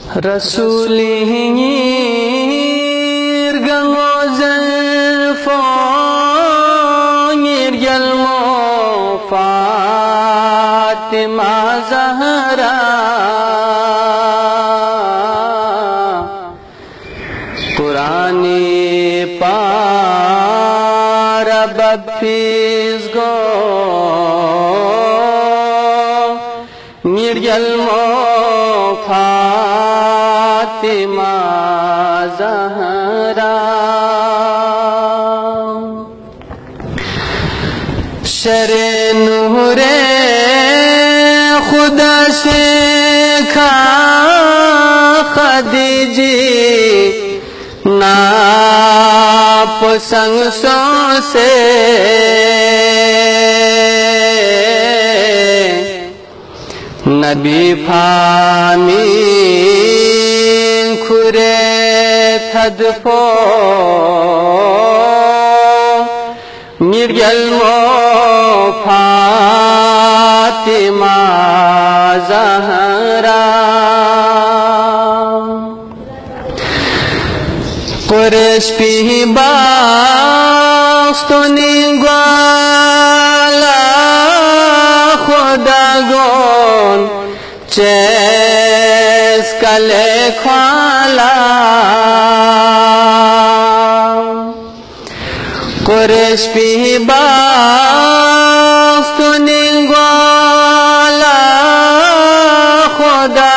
Rasulihir gangozel fongir gelmo Fatima Zahra Qurani para baptiz go ngir gelmo Fatima Zahra शरे नूरे खुदा से खा खदीजी नाप संगसों से नबी फामी खुरे थदफो निर्गलमो फातिमा ज़हरा कुरेश पी बास्तोनी ग्वाला खुदा गोन चेस कले ख्वाला कुरेश पी बास्तोनी ग्वाला खुदा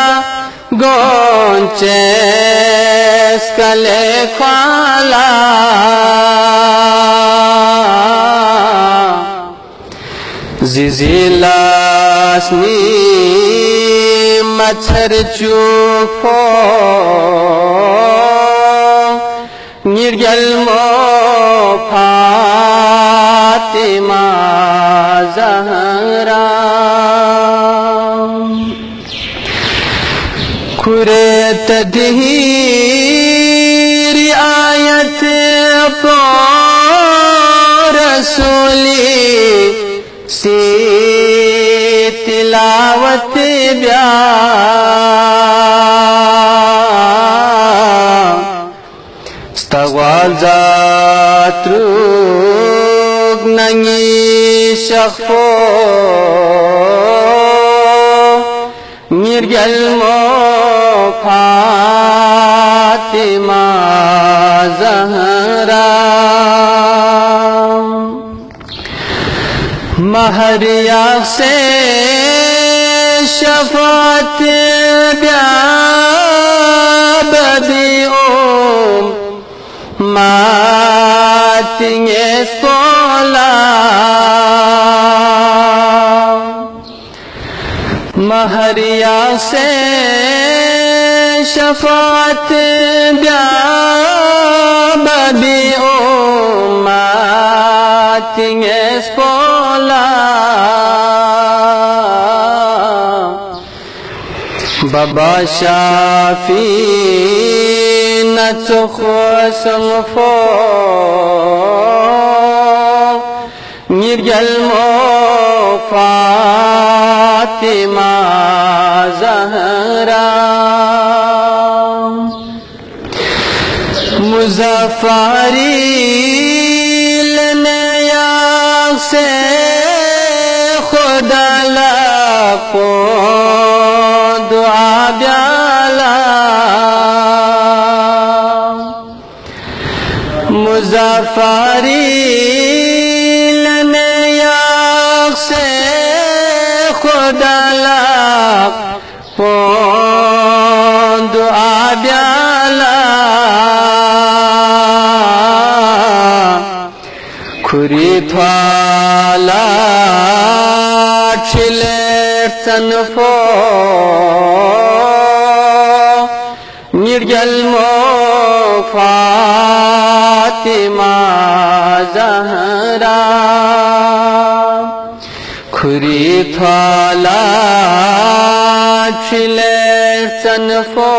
गोन चेस कले ख्वाला जिजिलासनी मच्छर चुफो निर्गलमो फातिमा ज़हरा खुरे तदहीर आयत पो रसूली सी तिलावत ब्या स्तवाज़ात्रुग नंगी शख्फो निर्गलमो फातिमा ज़हरा महरिया से शफात ब्याबदी ओम मातिंगे सोला महरिया से शफात ब्याबदी ओम मातिंगे सोला बाबा शाफी नचुखो निर्गलमो फातिमा ज़हरा मुज़फ़्फ़री लेने से खुदा लाखो दुआ ब्याला मुज़फ़्फ़री लेने से खुदा लाखो दुआ ब्याला खुरी थवाला छिले सनफो निर्गलमो फातिमा ज़हरा खुरी थवाला छिले सनफो